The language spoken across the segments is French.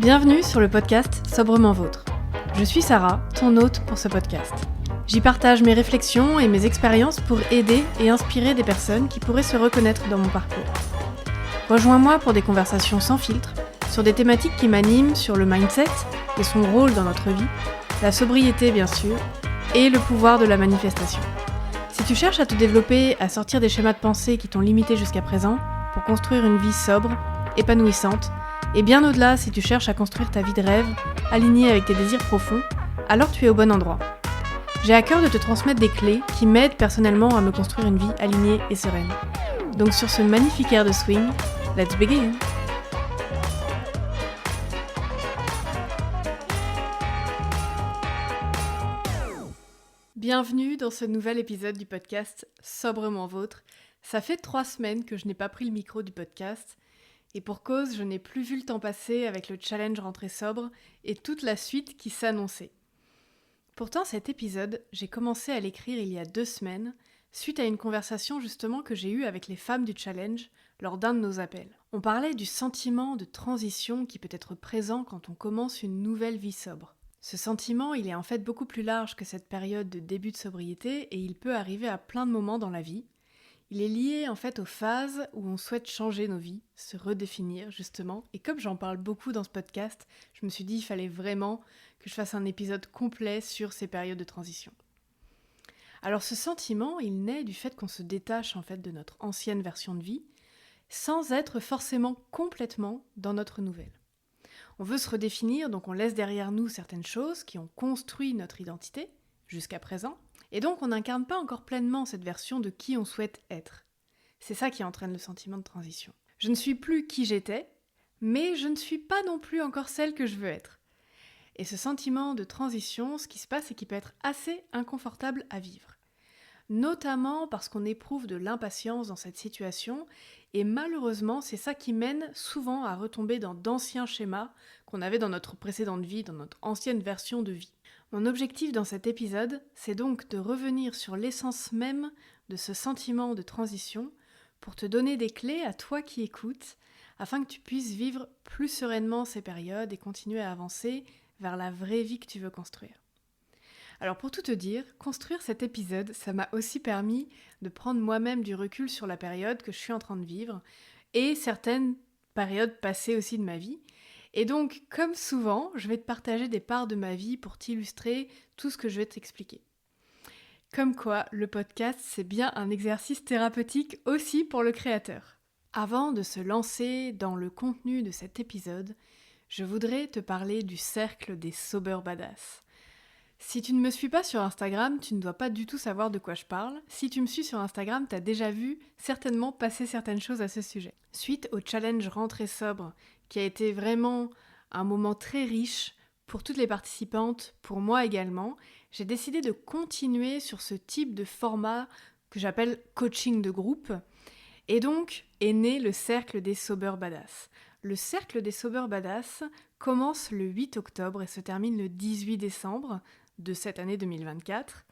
Bienvenue sur le podcast Sobrement Vôtre. Je suis Sarah, ton hôte pour ce podcast. J'y partage mes réflexions et mes expériences pour aider et inspirer des personnes qui pourraient se reconnaître dans mon parcours. Rejoins-moi pour des conversations sans filtre sur des thématiques qui m'animent sur le mindset et son rôle dans notre vie, la sobriété bien sûr, et le pouvoir de la manifestation. Si tu cherches à te développer, à sortir des schémas de pensée qui t'ont limité jusqu'à présent, pour construire une vie sobre, épanouissante, et bien au-delà si tu cherches à construire ta vie de rêve, alignée avec tes désirs profonds, alors tu es au bon endroit. J'ai à cœur de te transmettre des clés qui m'aident personnellement à me construire une vie alignée et sereine. Donc sur ce magnifique air de swing, let's begin! Bienvenue dans ce nouvel épisode du podcast Sobrement Vôtre. Ça fait 3 semaines que je n'ai pas pris le micro du podcast, et pour cause, je n'ai plus vu le temps passer avec le challenge Rentrée sobre et toute la suite qui s'annonçait. Pourtant, cet épisode, j'ai commencé à l'écrire il y a 2 semaines, suite à une conversation justement que j'ai eue avec les femmes du challenge lors d'un de nos appels. On parlait du sentiment de transition qui peut être présent quand on commence une nouvelle vie sobre. Ce sentiment, il est en fait beaucoup plus large que cette période de début de sobriété et il peut arriver à plein de moments dans la vie. Il est lié en fait aux phases où on souhaite changer nos vies, se redéfinir justement. Et comme j'en parle beaucoup dans ce podcast, je me suis dit qu'il fallait vraiment que je fasse un épisode complet sur ces périodes de transition. Alors ce sentiment, il naît du fait qu'on se détache en fait de notre ancienne version de vie, sans être forcément complètement dans notre nouvelle. On veut se redéfinir, donc on laisse derrière nous certaines choses qui ont construit notre identité jusqu'à présent. Et donc, on n'incarne pas encore pleinement cette version de qui on souhaite être. C'est ça qui entraîne le sentiment de transition. Je ne suis plus qui j'étais, mais je ne suis pas non plus encore celle que je veux être. Et ce sentiment de transition, ce qui se passe, c'est qu'il peut être assez inconfortable à vivre. Notamment parce qu'on éprouve de l'impatience dans cette situation, et malheureusement, c'est ça qui mène souvent à retomber dans d'anciens schémas qu'on avait dans notre précédente vie, dans notre ancienne version de vie. Mon objectif dans cet épisode, c'est donc de revenir sur l'essence même de ce sentiment de transition pour te donner des clés à toi qui écoutes, afin que tu puisses vivre plus sereinement ces périodes et continuer à avancer vers la vraie vie que tu veux construire. Alors pour tout te dire, construire cet épisode, ça m'a aussi permis de prendre moi-même du recul sur la période que je suis en train de vivre et certaines périodes passées aussi de ma vie. Et donc, comme souvent, je vais te partager des parts de ma vie pour t'illustrer tout ce que je vais t'expliquer. Comme quoi, le podcast, c'est bien un exercice thérapeutique aussi pour le créateur. Avant de se lancer dans le contenu de cet épisode, je voudrais te parler du cercle des Sober Badass. Si tu ne me suis pas sur Instagram, tu ne dois pas du tout savoir de quoi je parle. Si tu me suis sur Instagram, tu as déjà vu certainement passer certaines choses à ce sujet. Suite au challenge Rentrée sobre, qui a été vraiment un moment très riche pour toutes les participantes, pour moi également, j'ai décidé de continuer sur ce type de format que j'appelle coaching de groupe. Et donc est né le Cercle des Sober Badass. Le Cercle des Sober Badass commence le 8 octobre et se termine le 18 décembre de cette année 2024.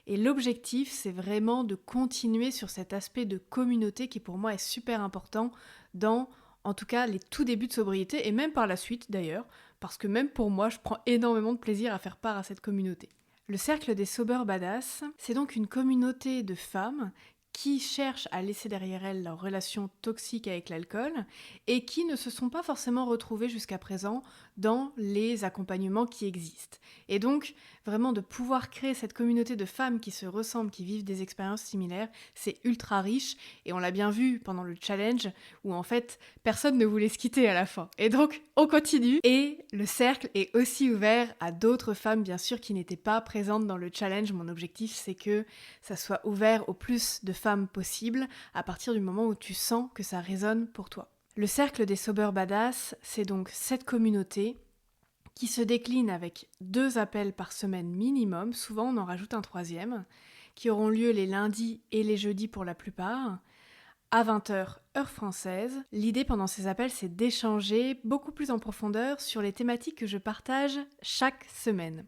Et l'objectif, c'est vraiment de continuer sur cet aspect de communauté qui pour moi est super important dans, en tout cas, les tout débuts de sobriété et même par la suite d'ailleurs, parce que même pour moi, je prends énormément de plaisir à faire part à cette communauté. Le Cercle des Sober Badass, c'est donc une communauté de femmes qui cherchent à laisser derrière elles leur relation toxique avec l'alcool et qui ne se sont pas forcément retrouvées jusqu'à présent dans les accompagnements qui existent. Et donc, vraiment de pouvoir créer cette communauté de femmes qui se ressemblent, qui vivent des expériences similaires, c'est ultra riche et on l'a bien vu pendant le challenge où en fait, personne ne voulait se quitter à la fin. Et donc, on continue et le cercle est aussi ouvert à d'autres femmes, bien sûr, qui n'étaient pas présentes dans le challenge. Mon objectif, c'est que ça soit ouvert au plus de femmes possible à partir du moment où tu sens que ça résonne pour toi. Le Cercle des Sober Badass, c'est donc cette communauté qui se décline avec 2 appels par semaine minimum, souvent on en rajoute un 3e, qui auront lieu les lundis et les jeudis pour la plupart, à 20h heure française. L'idée pendant ces appels, c'est d'échanger beaucoup plus en profondeur sur les thématiques que je partage chaque semaine.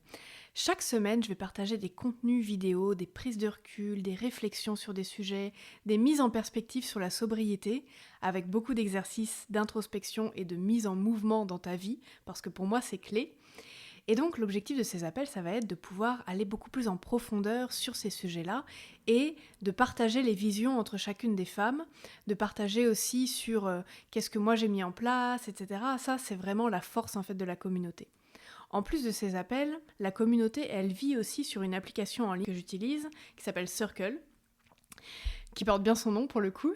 Chaque semaine, je vais partager des contenus vidéo, des prises de recul, des réflexions sur des sujets, des mises en perspective sur la sobriété, avec beaucoup d'exercices d'introspection et de mise en mouvement dans ta vie, parce que pour moi c'est clé. Et donc l'objectif de ces appels, ça va être de pouvoir aller beaucoup plus en profondeur sur ces sujets-là et de partager les visions entre chacune des femmes, de partager aussi sur qu'est-ce que moi j'ai mis en place, etc. Ça, c'est vraiment la force en fait de la communauté. En plus de ces appels, la communauté, elle vit aussi sur une application en ligne que j'utilise, qui s'appelle Circle, qui porte bien son nom pour le coup.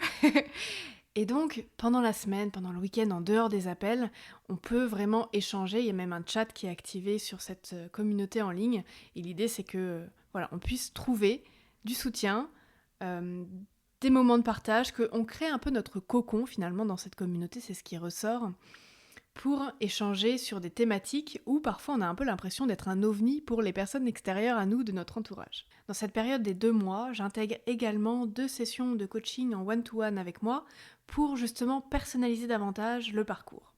Et donc, pendant la semaine, pendant le week-end, en dehors des appels, on peut vraiment échanger. Il y a même un chat qui est activé sur cette communauté en ligne. Et l'idée, c'est que voilà, on puisse trouver du soutien, des moments de partage, qu'on crée un peu notre cocon finalement dans cette communauté, c'est ce qui ressort, pour échanger sur des thématiques où parfois on a un peu l'impression d'être un ovni pour les personnes extérieures à nous de notre entourage. Dans cette période des 2 mois, j'intègre également 2 sessions de coaching en one-to-one avec moi pour justement personnaliser davantage le parcours.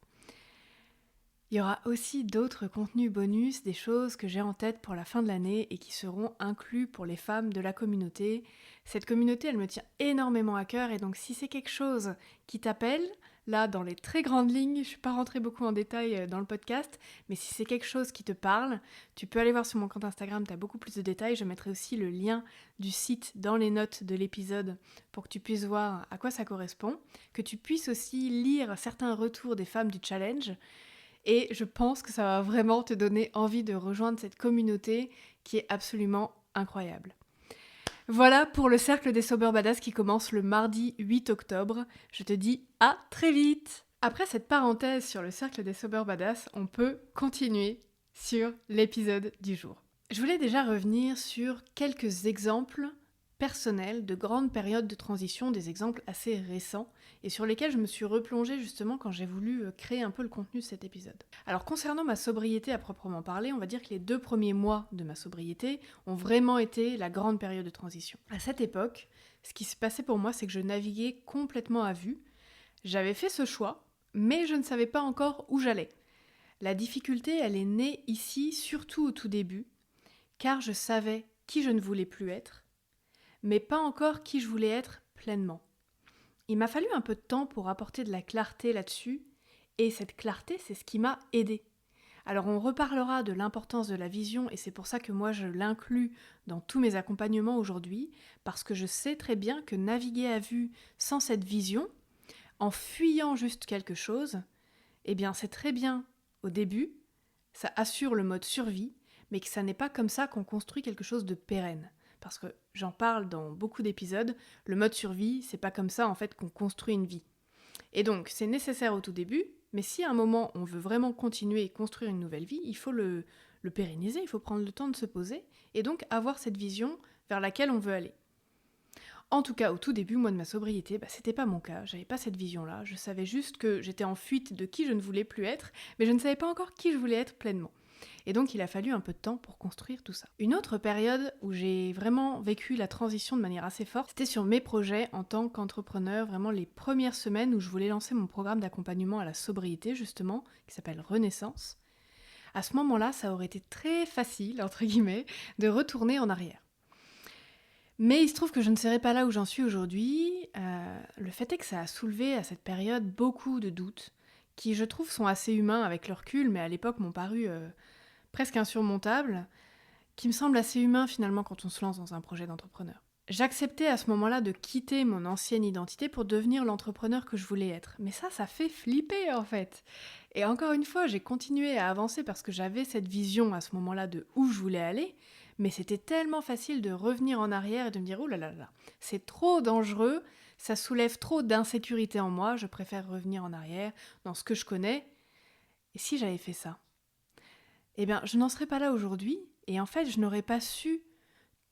Il y aura aussi d'autres contenus bonus, des choses que j'ai en tête pour la fin de l'année et qui seront inclus pour les femmes de la communauté. Cette communauté, elle me tient énormément à cœur et donc si c'est quelque chose qui t'appelle, là dans les très grandes lignes, je ne suis pas rentrée beaucoup en détail dans le podcast, mais si c'est quelque chose qui te parle, tu peux aller voir sur mon compte Instagram, tu as beaucoup plus de détails. Je mettrai aussi le lien du site dans les notes de l'épisode pour que tu puisses voir à quoi ça correspond, que tu puisses aussi lire certains retours des femmes du challenge. Et je pense que ça va vraiment te donner envie de rejoindre cette communauté qui est absolument incroyable. Voilà pour le cercle des Sober Badass qui commence le mardi 8 octobre. Je te dis à très vite. Après cette parenthèse sur le cercle des Sober Badass, on peut continuer sur l'épisode du jour. Je voulais déjà revenir sur quelques exemples personnels de grandes périodes de transition, des exemples assez récents et sur lesquels je me suis replongée justement quand j'ai voulu créer un peu le contenu de cet épisode. Alors concernant ma sobriété à proprement parler, on va dire que les 2 premiers mois de ma sobriété ont vraiment été la grande période de transition. À cette époque, ce qui se passait pour moi, c'est que je naviguais complètement à vue. J'avais fait ce choix, mais je ne savais pas encore où j'allais. La difficulté, elle est née ici, surtout au tout début, car je savais qui je ne voulais plus être, mais pas encore qui je voulais être pleinement. Il m'a fallu un peu de temps pour apporter de la clarté là-dessus, et cette clarté, c'est ce qui m'a aidée. Alors on reparlera de l'importance de la vision, et c'est pour ça que moi je l'inclus dans tous mes accompagnements aujourd'hui, parce que je sais très bien que naviguer à vue sans cette vision, en fuyant juste quelque chose, eh bien c'est très bien au début, ça assure le mode survie, mais que ça n'est pas comme ça qu'on construit quelque chose de pérenne. Parce que j'en parle dans beaucoup d'épisodes, le mode survie, c'est pas comme ça en fait qu'on construit une vie. Et donc c'est nécessaire au tout début, mais si à un moment on veut vraiment continuer et construire une nouvelle vie, il faut le pérenniser, il faut prendre le temps de se poser, et donc avoir cette vision vers laquelle on veut aller. En tout cas, au tout début, moi de ma sobriété, c'était pas mon cas, j'avais pas cette vision-là, je savais juste que j'étais en fuite de qui je ne voulais plus être, mais je ne savais pas encore qui je voulais être pleinement. Et donc il a fallu un peu de temps pour construire tout ça. Une autre période où j'ai vraiment vécu la transition de manière assez forte, c'était sur mes projets en tant qu'entrepreneur, vraiment les premières semaines où je voulais lancer mon programme d'accompagnement à la sobriété justement, qui s'appelle Renaissance. À ce moment-là, ça aurait été très facile, entre guillemets, de retourner en arrière. Mais il se trouve que je ne serais pas là où j'en suis aujourd'hui. Le fait est que ça a soulevé à cette période beaucoup de doutes, qui je trouve sont assez humains avec le recul, mais à l'époque m'ont paru presque insurmontables, qui me semblent assez humains finalement quand on se lance dans un projet d'entrepreneur. J'acceptais à ce moment-là de quitter mon ancienne identité pour devenir l'entrepreneur que je voulais être. Mais ça fait flipper en fait. Et encore une fois, j'ai continué à avancer parce que j'avais cette vision à ce moment-là de où je voulais aller, mais c'était tellement facile de revenir en arrière et de me dire « Oh là là là, c'est trop dangereux, ça soulève trop d'insécurité en moi, je préfère revenir en arrière dans ce que je connais. » Et si j'avais fait ça ? Eh bien, je n'en serais pas là aujourd'hui, et en fait, je n'aurais pas su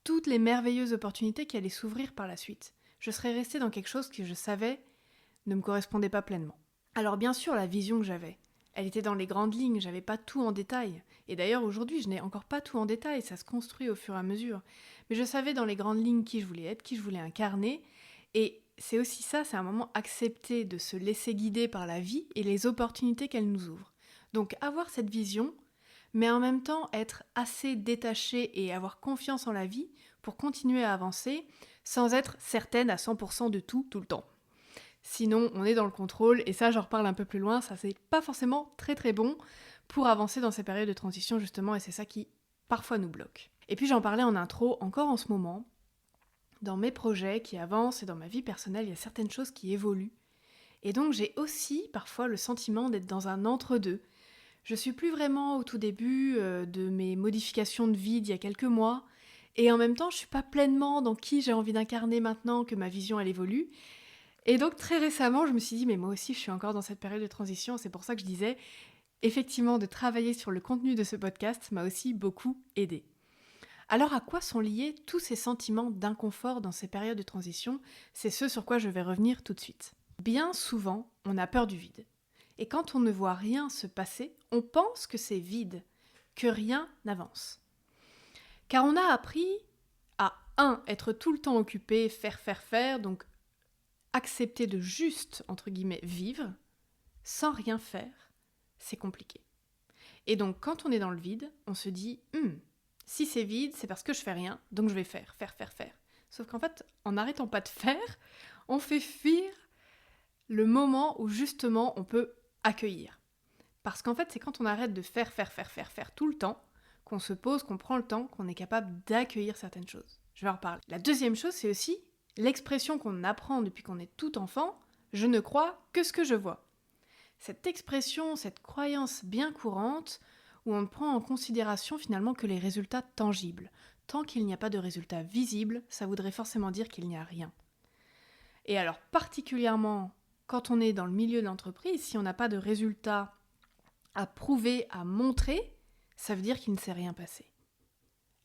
toutes les merveilleuses opportunités qui allaient s'ouvrir par la suite. Je serais restée dans quelque chose que je savais ne me correspondait pas pleinement. Alors bien sûr, la vision que j'avais, elle était dans les grandes lignes, j'avais pas tout en détail. Et d'ailleurs, aujourd'hui, je n'ai encore pas tout en détail, ça se construit au fur et à mesure. Mais je savais dans les grandes lignes qui je voulais être, qui je voulais incarner, et c'est aussi ça, c'est un moment accepter de se laisser guider par la vie et les opportunités qu'elle nous ouvre. Donc avoir cette vision mais en même temps être assez détachée et avoir confiance en la vie pour continuer à avancer sans être certaine à 100% de tout le temps. Sinon, on est dans le contrôle, et ça, j'en reparle un peu plus loin, ça c'est pas forcément très très bon pour avancer dans ces périodes de transition justement, et c'est ça qui parfois nous bloque. Et puis j'en parlais en intro, encore en ce moment, dans mes projets qui avancent et dans ma vie personnelle, il y a certaines choses qui évoluent. Et donc j'ai aussi parfois le sentiment d'être dans un entre-deux. Je suis plus vraiment au tout début de mes modifications de vie d'il y a quelques mois, et en même temps je suis pas pleinement dans qui j'ai envie d'incarner maintenant que ma vision elle évolue. Et donc très récemment je me suis dit mais moi aussi je suis encore dans cette période de transition, c'est pour ça que je disais effectivement de travailler sur le contenu de ce podcast m'a aussi beaucoup aidé. Alors à quoi sont liés tous ces sentiments d'inconfort dans ces périodes de transition? C'est ce sur quoi je vais revenir tout de suite. Bien souvent, on a peur du vide. Et quand on ne voit rien se passer, on pense que c'est vide, que rien n'avance. Car on a appris à être tout le temps occupé, faire, donc accepter de juste, entre guillemets, vivre, sans rien faire, c'est compliqué. Et donc quand on est dans le vide, on se dit si c'est vide, c'est parce que je fais rien, donc je vais faire. Sauf qu'en fait, en n'arrêtant pas de faire, on fait fuir le moment où justement on peut accueillir. Parce qu'en fait, c'est quand on arrête de faire tout le temps, qu'on se pose, qu'on prend le temps, qu'on est capable d'accueillir certaines choses. Je vais en reparler. La deuxième chose, c'est aussi l'expression qu'on apprend depuis qu'on est tout enfant, je ne crois que ce que je vois. Cette expression, cette croyance bien courante, où on ne prend en considération finalement que les résultats tangibles. Tant qu'il n'y a pas de résultats visibles, ça voudrait forcément dire qu'il n'y a rien. Et alors particulièrement quand on est dans le milieu de l'entreprise, si on n'a pas de résultats à prouver, à montrer, ça veut dire qu'il ne s'est rien passé.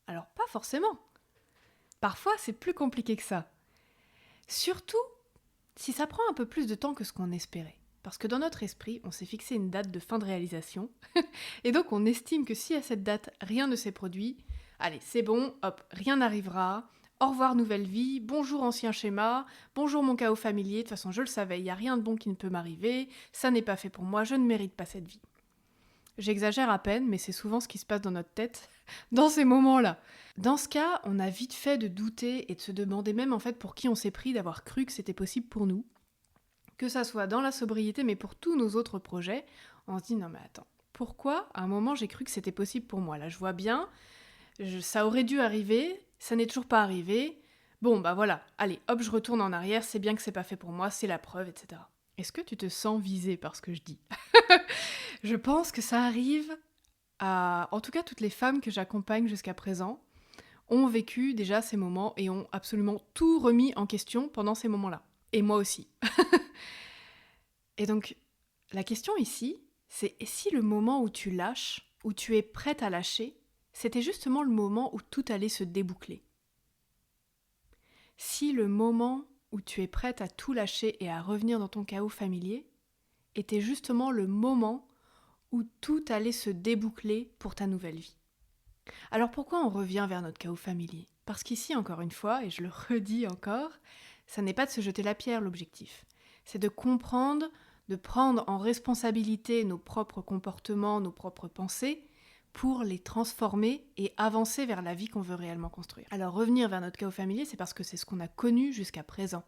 Alors pas forcément. Parfois c'est plus compliqué que ça. Surtout si ça prend un peu plus de temps que ce qu'on espérait. Parce que dans notre esprit, on s'est fixé une date de fin de réalisation, et donc on estime que si à cette date, rien ne s'est produit, allez, c'est bon, hop, rien n'arrivera, au revoir nouvelle vie, bonjour ancien schéma, bonjour mon chaos familier, de toute façon je le savais, il n'y a rien de bon qui ne peut m'arriver, ça n'est pas fait pour moi, je ne mérite pas cette vie. J'exagère à peine, mais c'est souvent ce qui se passe dans notre tête, dans ces moments-là. Dans ce cas, on a vite fait de douter et de se demander même en fait pour qui on s'est pris d'avoir cru que c'était possible pour nous. Que ça soit dans la sobriété, mais pour tous nos autres projets, on se dit non mais attends, pourquoi à un moment j'ai cru que c'était possible pour moi? Là je vois bien, ça aurait dû arriver, ça n'est toujours pas arrivé, bon bah voilà, allez hop je retourne en arrière, c'est bien que c'est pas fait pour moi, c'est la preuve, etc. Est-ce que tu te sens visée par ce que je dis? Je pense que ça arrive à, en tout cas toutes les femmes que j'accompagne jusqu'à présent, ont vécu déjà ces moments et ont absolument tout remis en question pendant ces moments-là. Et moi aussi. Et donc, la question ici, c'est et si le moment où tu lâches, où tu es prête à lâcher, c'était justement le moment où tout allait se déboucler? Si le moment où tu es prête à tout lâcher et à revenir dans ton chaos familier était justement le moment où tout allait se déboucler pour ta nouvelle vie. Alors pourquoi on revient vers notre chaos familier? Parce qu'ici, encore une fois, et je le redis encore, ça n'est pas de se jeter la pierre l'objectif. C'est de comprendre, de prendre en responsabilité nos propres comportements, nos propres pensées, pour les transformer et avancer vers la vie qu'on veut réellement construire. Alors revenir vers notre chaos familier, c'est parce que c'est ce qu'on a connu jusqu'à présent,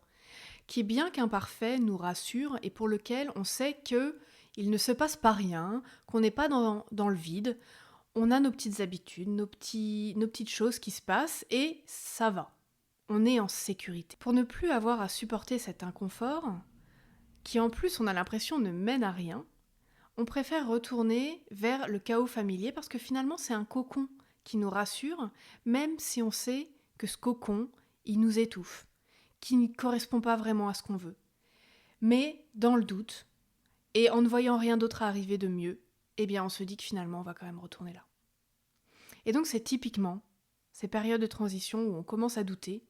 qui bien qu'imparfait nous rassure et pour lequel on sait qu'il ne se passe pas rien, qu'on n'est pas dans le vide, on a nos petites habitudes, nos petites choses qui se passent et ça va. On est en sécurité. Pour ne plus avoir à supporter cet inconfort, qui en plus on a l'impression ne mène à rien, on préfère retourner vers le chaos familier parce que finalement c'est un cocon qui nous rassure, même si on sait que ce cocon, il nous étouffe, qui ne correspond pas vraiment à ce qu'on veut. Mais dans le doute, et en ne voyant rien d'autre arriver de mieux, eh bien on se dit que finalement on va quand même retourner là. Et donc c'est typiquement ces périodes de transition où on commence à douter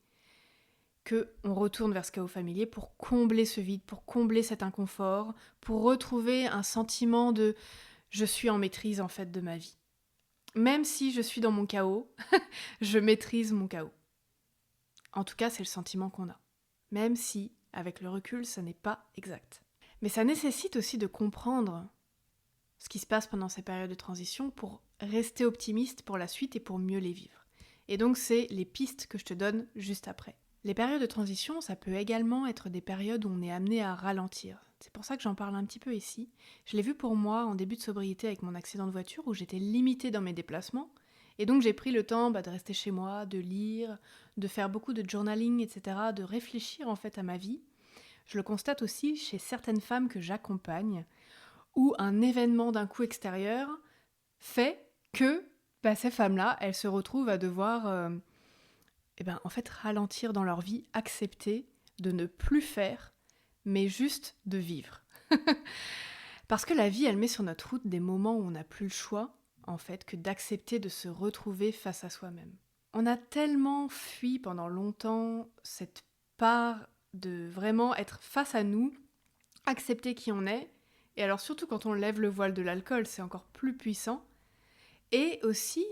qu'on retourne vers ce chaos familier pour combler ce vide, pour combler cet inconfort, pour retrouver un sentiment de « je suis en maîtrise en fait de ma vie ». Même si je suis dans mon chaos, je maîtrise mon chaos. En tout cas, c'est le sentiment qu'on a. Même si, avec le recul, ça n'est pas exact. Mais ça nécessite aussi de comprendre ce qui se passe pendant ces périodes de transition pour rester optimiste pour la suite et pour mieux les vivre. Et donc c'est les pistes que je te donne juste après. Les périodes de transition, ça peut également être des périodes où on est amené à ralentir. C'est pour ça que j'en parle un petit peu ici. Je l'ai vu pour moi en début de sobriété avec mon accident de voiture où j'étais limitée dans mes déplacements. Et donc j'ai pris le temps de rester chez moi, de lire, de faire beaucoup de journaling, etc., de réfléchir en fait à ma vie. Je le constate aussi chez certaines femmes que j'accompagne, où un événement d'un coup extérieur fait que ces femmes-là, elles se retrouvent à devoir en fait, ralentir dans leur vie, accepter de ne plus faire, mais juste de vivre. Parce que la vie, elle met sur notre route des moments où on n'a plus le choix, en fait, que d'accepter de se retrouver face à soi-même. On a tellement fui pendant longtemps cette part de vraiment être face à nous, accepter qui on est, et alors surtout quand on lève le voile de l'alcool, c'est encore plus puissant, et aussi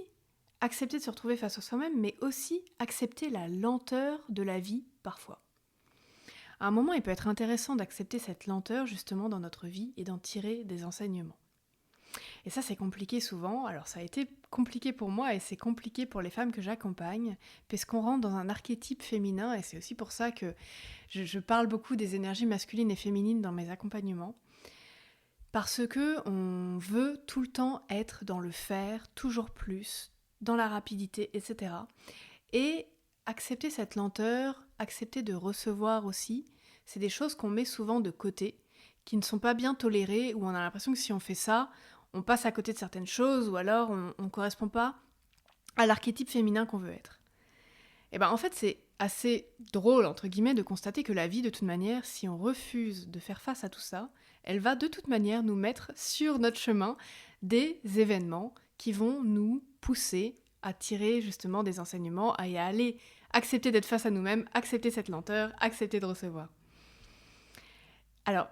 accepter de se retrouver face à soi-même, mais aussi accepter la lenteur de la vie parfois. À un moment, il peut être intéressant d'accepter cette lenteur justement dans notre vie et d'en tirer des enseignements. Et ça, c'est compliqué souvent. Alors ça a été compliqué pour moi et c'est compliqué pour les femmes que j'accompagne, puisqu'on rentre dans un archétype féminin, et c'est aussi pour ça que je parle beaucoup des énergies masculines et féminines dans mes accompagnements. Parce que on veut tout le temps être dans le faire, toujours plus, dans la rapidité, etc. Et accepter cette lenteur, accepter de recevoir aussi, c'est des choses qu'on met souvent de côté, qui ne sont pas bien tolérées, où on a l'impression que si on fait ça, on passe à côté de certaines choses, ou alors on ne correspond pas à l'archétype féminin qu'on veut être. Et en fait, c'est assez drôle, entre guillemets, de constater que la vie, de toute manière, si on refuse de faire face à tout ça, elle va de toute manière nous mettre sur notre chemin des événements qui vont nous pousser à tirer justement des enseignements, à y aller, accepter d'être face à nous-mêmes, accepter cette lenteur, accepter de recevoir. Alors,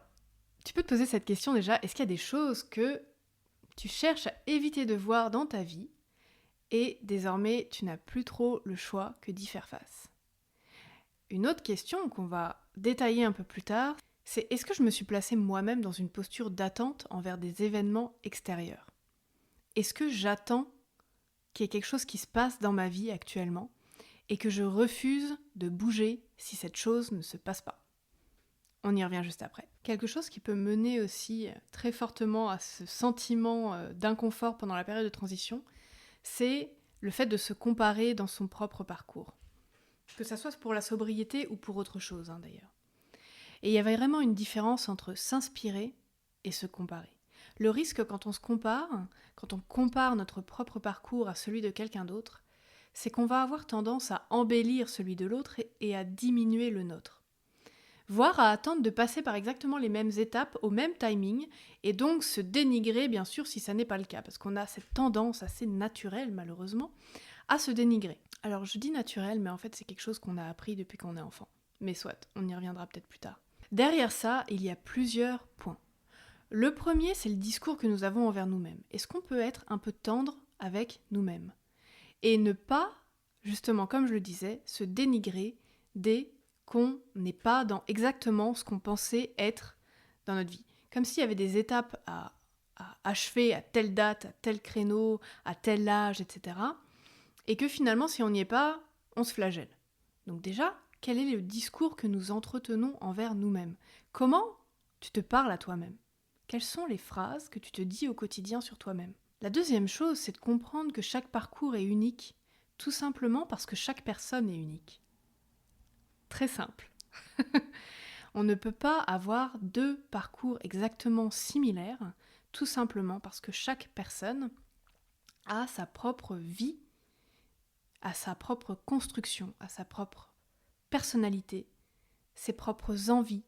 tu peux te poser cette question déjà, est-ce qu'il y a des choses que tu cherches à éviter de voir dans ta vie et désormais tu n'as plus trop le choix que d'y faire face? Une autre question qu'on va détailler un peu plus tard, c'est est-ce que je me suis placée moi-même dans une posture d'attente envers des événements extérieurs? Est-ce que j'attends qu'il y ait quelque chose qui se passe dans ma vie actuellement et que je refuse de bouger si cette chose ne se passe pas? On y revient juste après. Quelque chose qui peut mener aussi très fortement à ce sentiment d'inconfort pendant la période de transition, c'est le fait de se comparer dans son propre parcours. Que ça soit pour la sobriété ou pour autre chose d'ailleurs. Et il y avait vraiment une différence entre s'inspirer et se comparer. Le risque quand on se compare, quand on compare notre propre parcours à celui de quelqu'un d'autre, c'est qu'on va avoir tendance à embellir celui de l'autre et à diminuer le nôtre. Voire à attendre de passer par exactement les mêmes étapes au même timing et donc se dénigrer bien sûr si ça n'est pas le cas, parce qu'on a cette tendance assez naturelle malheureusement à se dénigrer. Alors je dis naturel, mais en fait c'est quelque chose qu'on a appris depuis qu'on est enfant. Mais soit, on y reviendra peut-être plus tard. Derrière ça, il y a plusieurs points. Le premier, c'est le discours que nous avons envers nous-mêmes. Est-ce qu'on peut être un peu tendre avec nous-mêmes? Et ne pas, justement, comme je le disais, se dénigrer dès qu'on n'est pas dans exactement ce qu'on pensait être dans notre vie. Comme s'il y avait des étapes à achever à telle date, à tel créneau, à tel âge, etc. Et que finalement, si on n'y est pas, on se flagelle. Donc déjà, quel est le discours que nous entretenons envers nous-mêmes? Comment tu te parles à toi-même? Quelles sont les phrases que tu te dis au quotidien sur toi-même? La deuxième chose, c'est de comprendre que chaque parcours est unique, tout simplement parce que chaque personne est unique. Très simple. On ne peut pas avoir deux parcours exactement similaires, tout simplement parce que chaque personne a sa propre vie, a sa propre construction, a sa propre personnalité, ses propres envies.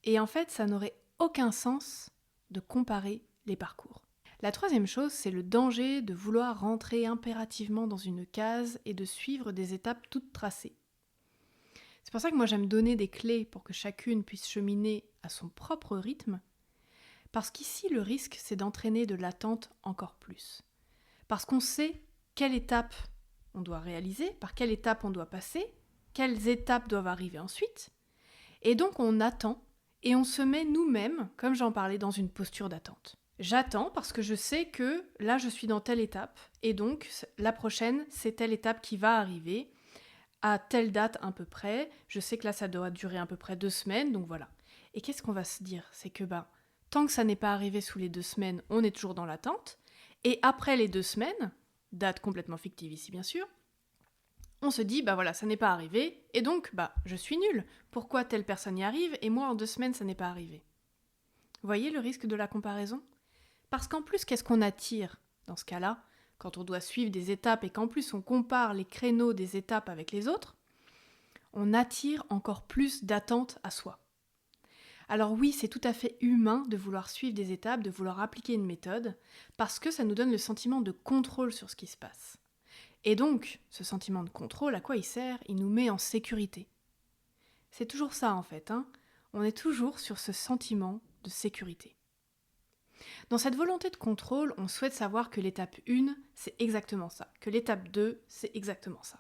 Et en fait, ça n'aurait aucun sens de comparer les parcours. La troisième chose, c'est le danger de vouloir rentrer impérativement dans une case et de suivre des étapes toutes tracées. C'est pour ça que moi j'aime donner des clés pour que chacune puisse cheminer à son propre rythme, parce qu'ici le risque c'est d'entraîner de l'attente encore plus. Parce qu'on sait quelle étape on doit réaliser, par quelle étape on doit passer, quelles étapes doivent arriver ensuite, et donc on attend et on se met nous-mêmes, comme j'en parlais, dans une posture d'attente. J'attends parce que je sais que là, je suis dans telle étape. Et donc, la prochaine, c'est telle étape qui va arriver à telle date à peu près. Je sais que là, ça doit durer à peu près 2 semaines. Donc voilà. Et qu'est-ce qu'on va se dire? C'est que tant que ça n'est pas arrivé sous les 2 semaines, on est toujours dans l'attente. Et après les 2 semaines, date complètement fictive ici bien sûr, on se dit, voilà, ça n'est pas arrivé, et donc, je suis nulle. Pourquoi telle personne y arrive, et moi, en 2 semaines, ça n'est pas arrivé? Vous voyez le risque de la comparaison? Parce qu'en plus, qu'est-ce qu'on attire dans ce cas-là, quand on doit suivre des étapes et qu'en plus on compare les créneaux des étapes avec les autres? On attire encore plus d'attentes à soi. Alors oui, c'est tout à fait humain de vouloir suivre des étapes, de vouloir appliquer une méthode, parce que ça nous donne le sentiment de contrôle sur ce qui se passe. Et donc, ce sentiment de contrôle, à quoi il sert? Il nous met en sécurité. C'est toujours ça en fait, on est toujours sur ce sentiment de sécurité. Dans cette volonté de contrôle, on souhaite savoir que l'étape 1, c'est exactement ça, que l'étape 2, c'est exactement ça.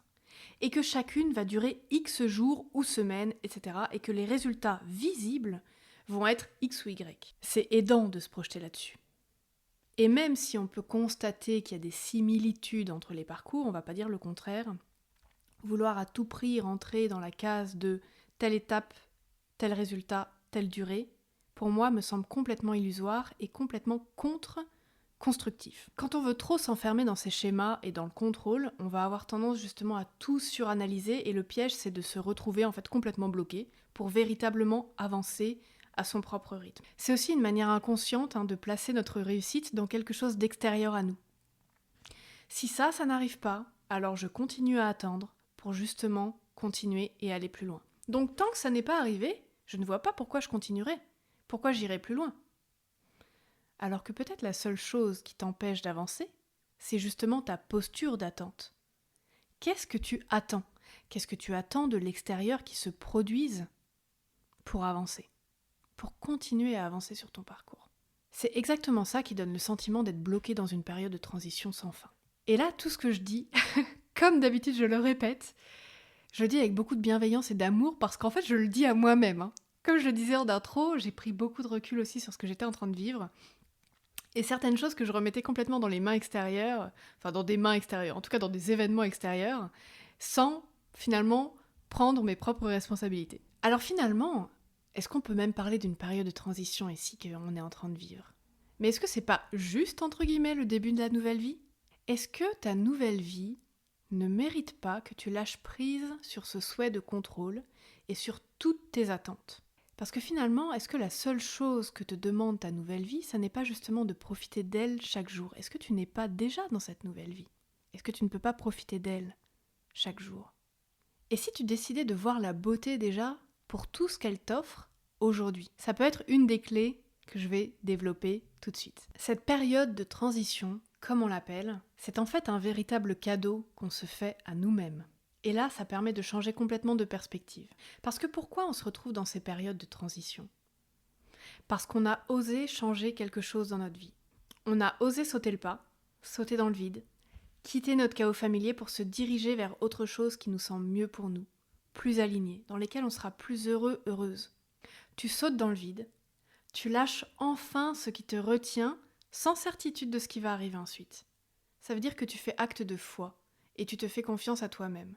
Et que chacune va durer X jours ou semaines, etc. Et que les résultats visibles vont être X ou Y. C'est aidant de se projeter là-dessus. Et même si on peut constater qu'il y a des similitudes entre les parcours, on ne va pas dire le contraire, vouloir à tout prix rentrer dans la case de telle étape, tel résultat, telle durée, pour moi me semble complètement illusoire et complètement contre-constructif. Quand on veut trop s'enfermer dans ces schémas et dans le contrôle, on va avoir tendance justement à tout suranalyser et le piège c'est de se retrouver en fait complètement bloqué pour véritablement avancer à son propre rythme. C'est aussi une manière inconsciente de placer notre réussite dans quelque chose d'extérieur à nous. Si ça n'arrive pas, alors je continue à attendre pour justement continuer et aller plus loin. Donc tant que ça n'est pas arrivé, je ne vois pas pourquoi je continuerai, pourquoi j'irai plus loin. Alors que peut-être la seule chose qui t'empêche d'avancer, c'est justement ta posture d'attente. Qu'est-ce que tu attends? Qu'est-ce que tu attends de l'extérieur qui se produise pour avancer? Pour continuer à avancer sur ton parcours. C'est exactement ça qui donne le sentiment d'être bloqué dans une période de transition sans fin. Et là, tout ce que je dis, comme d'habitude je le répète, je le dis avec beaucoup de bienveillance et d'amour parce qu'en fait je le dis à moi-même. Comme je le disais en intro, j'ai pris beaucoup de recul aussi sur ce que j'étais en train de vivre. Et certaines choses que je remettais complètement dans les mains extérieures, enfin dans des mains extérieures, en tout cas dans des événements extérieurs, sans finalement prendre mes propres responsabilités. Alors finalement, est-ce qu'on peut même parler d'une période de transition ici qu'on est en train de vivre? Mais est-ce que c'est pas juste, entre guillemets, le début de la nouvelle vie? Est-ce que ta nouvelle vie ne mérite pas que tu lâches prise sur ce souhait de contrôle et sur toutes tes attentes? Parce que finalement, est-ce que la seule chose que te demande ta nouvelle vie, ça n'est pas justement de profiter d'elle chaque jour? Est-ce que tu n'es pas déjà dans cette nouvelle vie? Est-ce que tu ne peux pas profiter d'elle chaque jour? Et si tu décidais de voir la beauté déjà pour tout ce qu'elle t'offre aujourd'hui? Ça peut être une des clés que je vais développer tout de suite. Cette période de transition, comme on l'appelle, c'est en fait un véritable cadeau qu'on se fait à nous-mêmes. Et là, ça permet de changer complètement de perspective. Parce que pourquoi on se retrouve dans ces périodes de transition? Parce qu'on a osé changer quelque chose dans notre vie. On a osé sauter le pas, sauter dans le vide, quitter notre chaos familier pour se diriger vers autre chose qui nous semble mieux pour nous, plus aligné, dans lesquels on sera plus heureux, heureuse. Tu sautes dans le vide, tu lâches enfin ce qui te retient sans certitude de ce qui va arriver ensuite. Ça veut dire que tu fais acte de foi et tu te fais confiance à toi-même.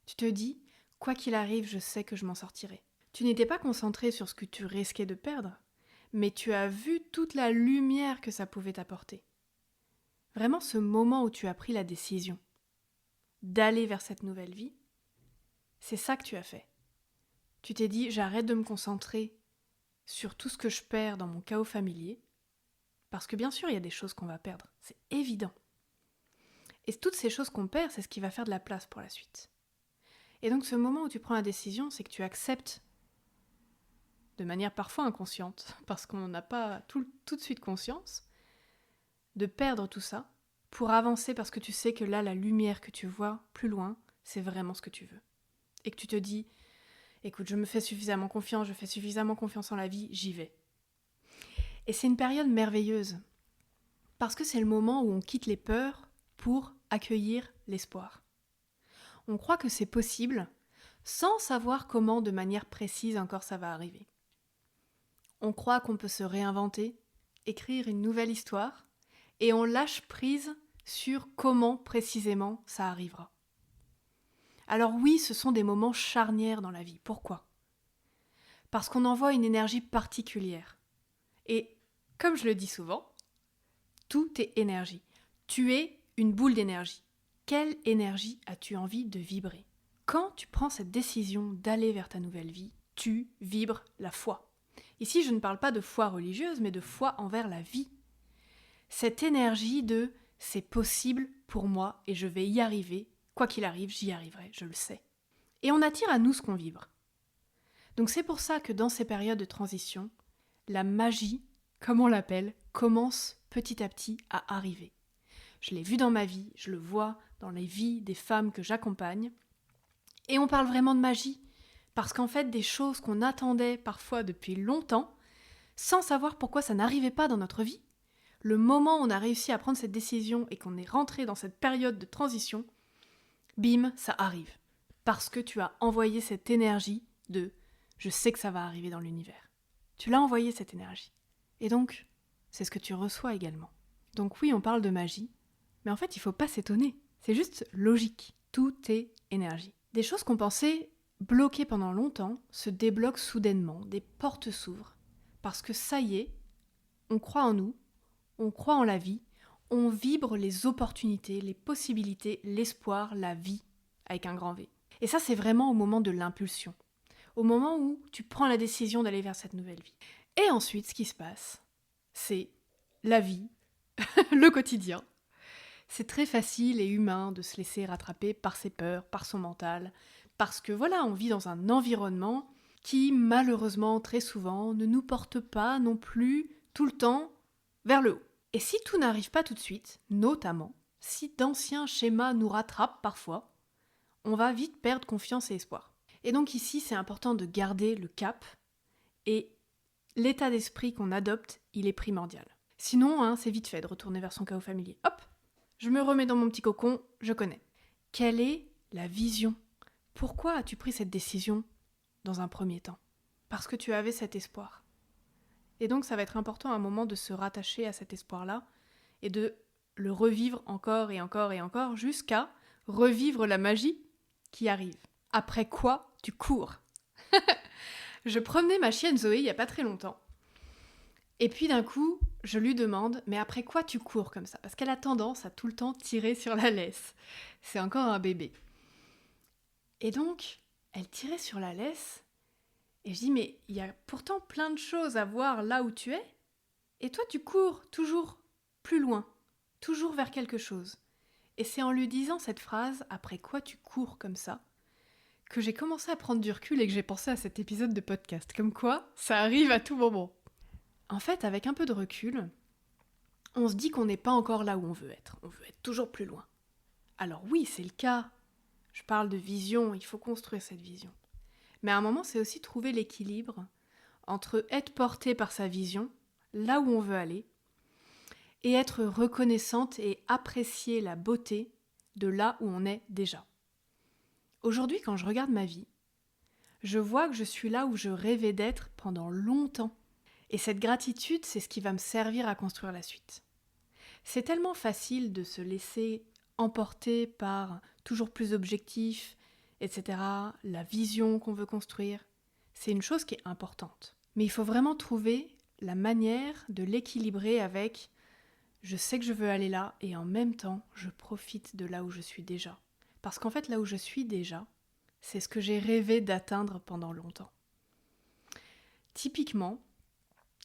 Tu te dis, quoi qu'il arrive, je sais que je m'en sortirai. Tu n'étais pas concentré sur ce que tu risquais de perdre, mais tu as vu toute la lumière que ça pouvait t'apporter. Vraiment ce moment où tu as pris la décision d'aller vers cette nouvelle vie, c'est ça que tu as fait. Tu t'es dit, j'arrête de me concentrer sur tout ce que je perds dans mon chaos familier, parce que bien sûr, il y a des choses qu'on va perdre, c'est évident. Et toutes ces choses qu'on perd, c'est ce qui va faire de la place pour la suite. Et donc ce moment où tu prends la décision, c'est que tu acceptes, de manière parfois inconsciente, parce qu'on n'en a pas tout de suite conscience, de perdre tout ça pour avancer parce que tu sais que là, la lumière que tu vois plus loin, c'est vraiment ce que tu veux. Et que tu te dis, écoute, je me fais suffisamment confiance, je fais suffisamment confiance en la vie, j'y vais. Et c'est une période merveilleuse, parce que c'est le moment où on quitte les peurs pour accueillir l'espoir. On croit que c'est possible, sans savoir comment de manière précise encore ça va arriver. On croit qu'on peut se réinventer, écrire une nouvelle histoire et on lâche prise sur comment précisément ça arrivera. Alors oui, ce sont des moments charnières dans la vie. Pourquoi ? Parce qu'on envoie une énergie particulière. Et comme je le dis souvent, tout est énergie. Tu es une boule d'énergie. Quelle énergie as-tu envie de vibrer ? Quand tu prends cette décision d'aller vers ta nouvelle vie, tu vibres la foi. Ici, je ne parle pas de foi religieuse, mais de foi envers la vie. Cette énergie de « c'est possible pour moi et je vais y arriver, quoi qu'il arrive, j'y arriverai, je le sais ». Et on attire à nous ce qu'on vibre. Donc c'est pour ça que dans ces périodes de transition, la magie, comme on l'appelle, commence petit à petit à arriver. Je l'ai vu dans ma vie, je le vois dans les vies des femmes que j'accompagne. Et on parle vraiment de magie, parce qu'en fait, des choses qu'on attendait parfois depuis longtemps, sans savoir pourquoi ça n'arrivait pas dans notre vie, le moment où on a réussi à prendre cette décision et qu'on est rentré dans cette période de transition, bim, ça arrive. Parce que tu as envoyé cette énergie de « je sais que ça va arriver dans l'univers ». Tu l'as envoyé cette énergie. Et donc, c'est ce que tu reçois également. Donc oui, on parle de magie, mais en fait, il ne faut pas s'étonner. C'est juste logique. Tout est énergie. Des choses qu'on pensait bloquées pendant longtemps se débloquent soudainement, des portes s'ouvrent. Parce que ça y est, on croit en nous, on croit en la vie, on vibre les opportunités, les possibilités, l'espoir, la vie, avec un grand V. Et ça, c'est vraiment au moment de l'impulsion. Au moment où tu prends la décision d'aller vers cette nouvelle vie. Et ensuite, ce qui se passe, c'est la vie, le quotidien. C'est très facile et humain de se laisser rattraper par ses peurs, par son mental, parce que voilà, on vit dans un environnement qui, malheureusement, très souvent, ne nous porte pas non plus tout le temps vers le haut. Et si tout n'arrive pas tout de suite, notamment, si d'anciens schémas nous rattrapent parfois, on va vite perdre confiance et espoir. Et donc ici, c'est important de garder le cap et l'état d'esprit qu'on adopte, il est primordial. Sinon, c'est vite fait de retourner vers son chaos familier. Hop, je me remets dans mon petit cocon, je connais. Quelle est la vision ? Pourquoi as-tu pris cette décision dans un premier temps ? Parce que tu avais cet espoir. Et donc ça va être important à un moment de se rattacher à cet espoir-là et de le revivre encore et encore et encore jusqu'à revivre la magie qui arrive. Après quoi, tu cours. Je promenais ma chienne Zoé il n'y a pas très longtemps. Et puis d'un coup, je lui demande « Mais après quoi tu cours comme ça ?» Parce qu'elle a tendance à tout le temps tirer sur la laisse. C'est encore un bébé. Et donc, elle tirait sur la laisse. Et je dis « Mais il y a pourtant plein de choses à voir là où tu es. Et toi, tu cours toujours plus loin, toujours vers quelque chose. » Et c'est en lui disant cette phrase « Après quoi tu cours comme ça ?» que j'ai commencé à prendre du recul et que j'ai pensé à cet épisode de podcast. Comme quoi, ça arrive à tout moment. En fait, avec un peu de recul, on se dit qu'on n'est pas encore là où on veut être. On veut être toujours plus loin. Alors oui, c'est le cas. Je parle de vision, il faut construire cette vision. Mais à un moment, c'est aussi trouver l'équilibre entre être porté par sa vision, là où on veut aller, et être reconnaissante et apprécier la beauté de là où on est déjà. Aujourd'hui, quand je regarde ma vie, je vois que je suis là où je rêvais d'être pendant longtemps. Et cette gratitude, c'est ce qui va me servir à construire la suite. C'est tellement facile de se laisser emporter par toujours plus d'objectifs, etc., la vision qu'on veut construire. C'est une chose qui est importante. Mais il faut vraiment trouver la manière de l'équilibrer avec « je sais que je veux aller là et en même temps, je profite de là où je suis déjà ». Parce qu'en fait, là où je suis déjà, c'est ce que j'ai rêvé d'atteindre pendant longtemps. Typiquement,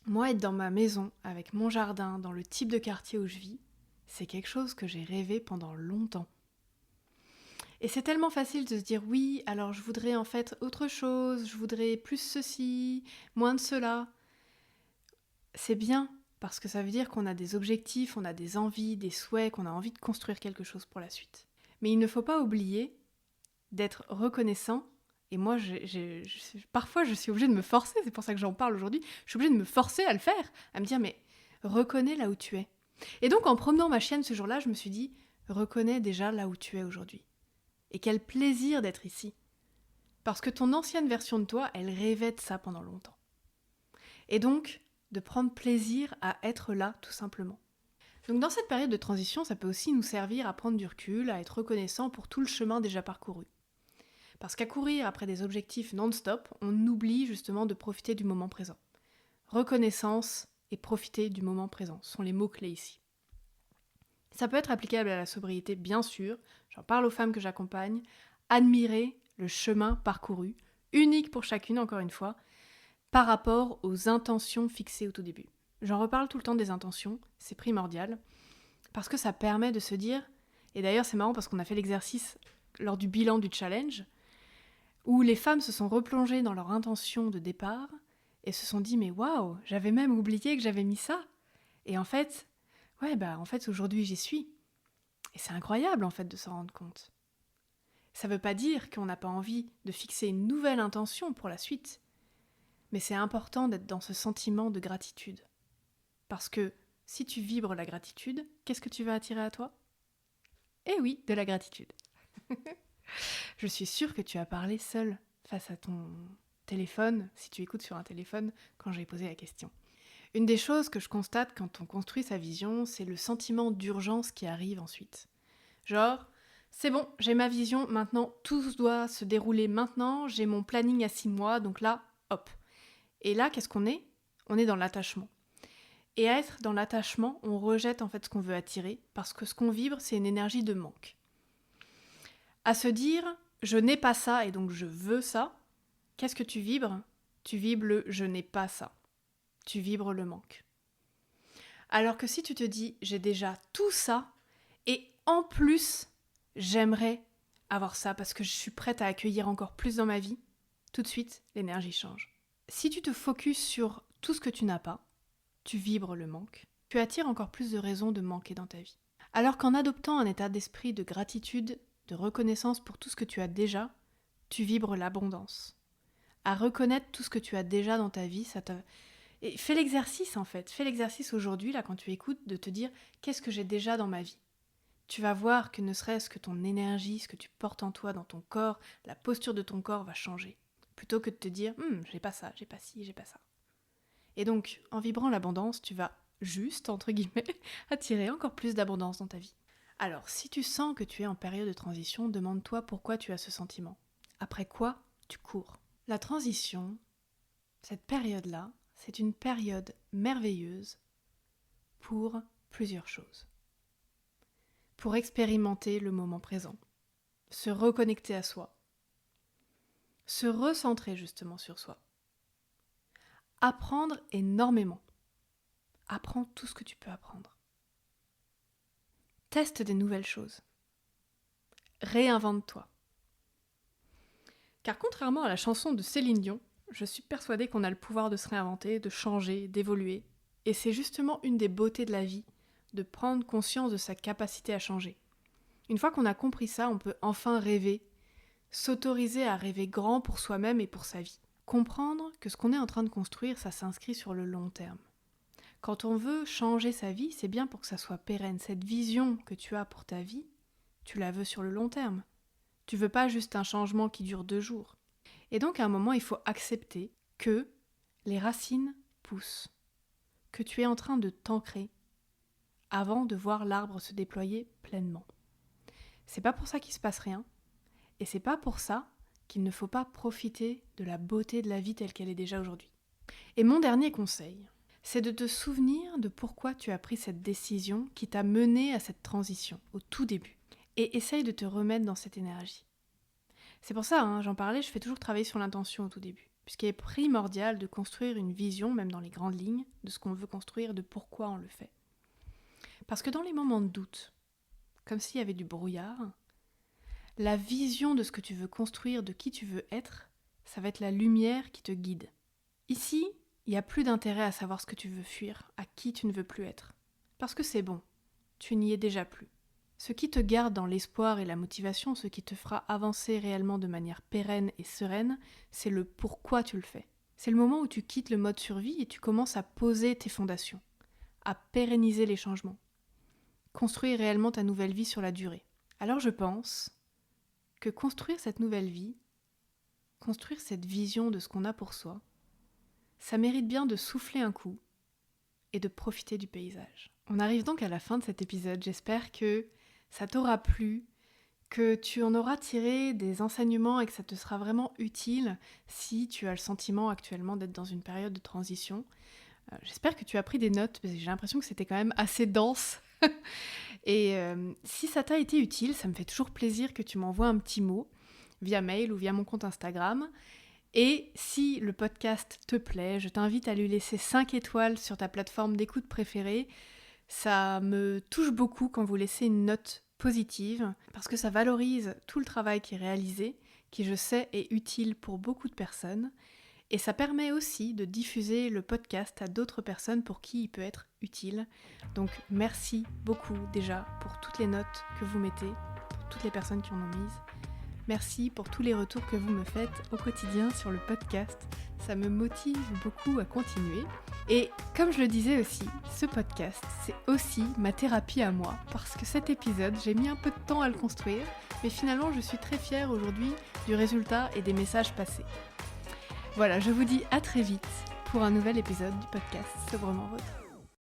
moi, être dans ma maison, avec mon jardin, dans le type de quartier où je vis, c'est quelque chose que j'ai rêvé pendant longtemps. Et c'est tellement facile de se dire oui, alors je voudrais en fait autre chose, je voudrais plus ceci, moins de cela. C'est bien, parce que ça veut dire qu'on a des objectifs, on a des envies, des souhaits, qu'on a envie de construire quelque chose pour la suite. Mais il ne faut pas oublier d'être reconnaissant. Et moi, parfois, je suis obligée de me forcer, c'est pour ça que j'en parle aujourd'hui, je suis obligée de me forcer à le faire, à me dire, mais reconnais là où tu es. Et donc, en promenant ma chienne ce jour-là, je me suis dit, reconnais déjà là où tu es aujourd'hui. Et quel plaisir d'être ici. Parce que ton ancienne version de toi, elle rêvait de ça pendant longtemps. Et donc, de prendre plaisir à être là tout simplement. Donc dans cette période de transition, ça peut aussi nous servir à prendre du recul, à être reconnaissant pour tout le chemin déjà parcouru. Parce qu'à courir après des objectifs non-stop, on oublie justement de profiter du moment présent. Reconnaissance et profiter du moment présent sont les mots-clés ici. Ça peut être applicable à la sobriété, bien sûr, j'en parle aux femmes que j'accompagne, admirer le chemin parcouru, unique pour chacune encore une fois, par rapport aux intentions fixées au tout début. J'en reparle tout le temps des intentions, c'est primordial, parce que ça permet de se dire, et d'ailleurs c'est marrant parce qu'on a fait l'exercice lors du bilan du challenge, où les femmes se sont replongées dans leur intention de départ et se sont dit mais waouh, j'avais même oublié que j'avais mis ça. Et en fait, aujourd'hui j'y suis. Et c'est incroyable en fait de s'en rendre compte. Ça veut pas dire qu'on n'a pas envie de fixer une nouvelle intention pour la suite, mais c'est important d'être dans ce sentiment de gratitude. Parce que si tu vibres la gratitude, qu'est-ce que tu vas attirer à toi ? Eh oui, de la gratitude. Je suis sûre que tu as parlé seul face à ton téléphone, si tu écoutes sur un téléphone, quand j'ai posé la question. Une des choses que je constate quand on construit sa vision, c'est le sentiment d'urgence qui arrive ensuite. Genre, c'est bon, j'ai ma vision, maintenant tout doit se dérouler maintenant, j'ai mon planning à 6 mois, donc là, hop. Et là, qu'est-ce qu'on est ? On est dans l'attachement. Et à être dans l'attachement, on rejette en fait ce qu'on veut attirer, parce que ce qu'on vibre, c'est une énergie de manque. À se dire, je n'ai pas ça et donc je veux ça, qu'est-ce que tu vibres ? Tu vibres le je n'ai pas ça. Tu vibres le manque. Alors que si tu te dis, j'ai déjà tout ça, et en plus, j'aimerais avoir ça parce que je suis prête à accueillir encore plus dans ma vie, tout de suite, l'énergie change. Si tu te focuses sur tout ce que tu n'as pas, tu vibres le manque, tu attires encore plus de raisons de manquer dans ta vie. Alors qu'en adoptant un état d'esprit de gratitude, de reconnaissance pour tout ce que tu as déjà, tu vibres l'abondance. À reconnaître tout ce que tu as déjà dans ta vie, ça te... Et fais l'exercice en fait, fais l'exercice aujourd'hui, là, quand tu écoutes, de te dire « Qu'est-ce que j'ai déjà dans ma vie ?» Tu vas voir que ne serait-ce que ton énergie, ce que tu portes en toi, dans ton corps, la posture de ton corps va changer. Plutôt que de te dire « j'ai pas ça, j'ai pas ci, j'ai pas ça ». Et donc, en vibrant l'abondance, tu vas juste, entre guillemets, attirer encore plus d'abondance dans ta vie. Alors, si tu sens que tu es en période de transition, demande-toi pourquoi tu as ce sentiment. Après quoi, tu cours. La transition, cette période-là, c'est une période merveilleuse pour plusieurs choses. Pour expérimenter le moment présent, se reconnecter à soi, se recentrer justement sur soi, apprendre énormément. Apprends tout ce que tu peux apprendre. Teste des nouvelles choses. Réinvente-toi. Car contrairement à la chanson de Céline Dion, je suis persuadée qu'on a le pouvoir de se réinventer, de changer, d'évoluer. Et c'est justement une des beautés de la vie, de prendre conscience de sa capacité à changer. Une fois qu'on a compris ça, on peut enfin rêver, s'autoriser à rêver grand pour soi-même et pour sa vie. Comprendre que ce qu'on est en train de construire, ça s'inscrit sur le long terme. Quand on veut changer sa vie, c'est bien pour que ça soit pérenne. Cette vision que tu as pour ta vie, tu la veux sur le long terme. Tu veux pas juste un changement qui dure 2 jours. Et donc à un moment, il faut accepter que les racines poussent, que tu es en train de t'ancrer avant de voir l'arbre se déployer pleinement. C'est pas pour ça qu'il se passe rien, et c'est pas pour ça qu'il ne faut pas profiter de la beauté de la vie telle qu'elle est déjà aujourd'hui. Et mon dernier conseil, c'est de te souvenir de pourquoi tu as pris cette décision qui t'a mené à cette transition, au tout début. Et essaye de te remettre dans cette énergie. C'est pour ça, j'en parlais, je fais toujours travailler sur l'intention au tout début, puisqu'il est primordial de construire une vision, même dans les grandes lignes, de ce qu'on veut construire, de pourquoi on le fait. Parce que dans les moments de doute, comme s'il y avait du brouillard, la vision de ce que tu veux construire, de qui tu veux être, ça va être la lumière qui te guide. Ici, il n'y a plus d'intérêt à savoir ce que tu veux fuir, à qui tu ne veux plus être. Parce que c'est bon, tu n'y es déjà plus. Ce qui te garde dans l'espoir et la motivation, ce qui te fera avancer réellement de manière pérenne et sereine, c'est le pourquoi tu le fais. C'est le moment où tu quittes le mode survie et tu commences à poser tes fondations, à pérenniser les changements, construire réellement ta nouvelle vie sur la durée. Alors je pense que construire cette nouvelle vie, construire cette vision de ce qu'on a pour soi, ça mérite bien de souffler un coup et de profiter du paysage. On arrive donc à la fin de cet épisode, j'espère que ça t'aura plu, que tu en auras tiré des enseignements et que ça te sera vraiment utile si tu as le sentiment actuellement d'être dans une période de transition. J'espère que tu as pris des notes, parce que j'ai l'impression que c'était quand même assez dense. Et si ça t'a été utile, ça me fait toujours plaisir que tu m'envoies un petit mot via mail ou via mon compte Instagram. Et si le podcast te plaît, je t'invite à lui laisser 5 étoiles sur ta plateforme d'écoute préférée. Ça me touche beaucoup quand vous laissez une note positive, parce que ça valorise tout le travail qui est réalisé, qui je sais est utile pour beaucoup de personnes. Et ça permet aussi de diffuser le podcast à d'autres personnes pour qui il peut être utile. Donc merci beaucoup déjà pour toutes les notes que vous mettez, pour toutes les personnes qui en ont mises. Merci pour tous les retours que vous me faites au quotidien sur le podcast. Ça me motive beaucoup à continuer. Et comme je le disais aussi, ce podcast, c'est aussi ma thérapie à moi. Parce que cet épisode, j'ai mis un peu de temps à le construire. Mais finalement, je suis très fière aujourd'hui du résultat et des messages passés. Voilà, je vous dis à très vite pour un nouvel épisode du podcast Sobrement Vôtre.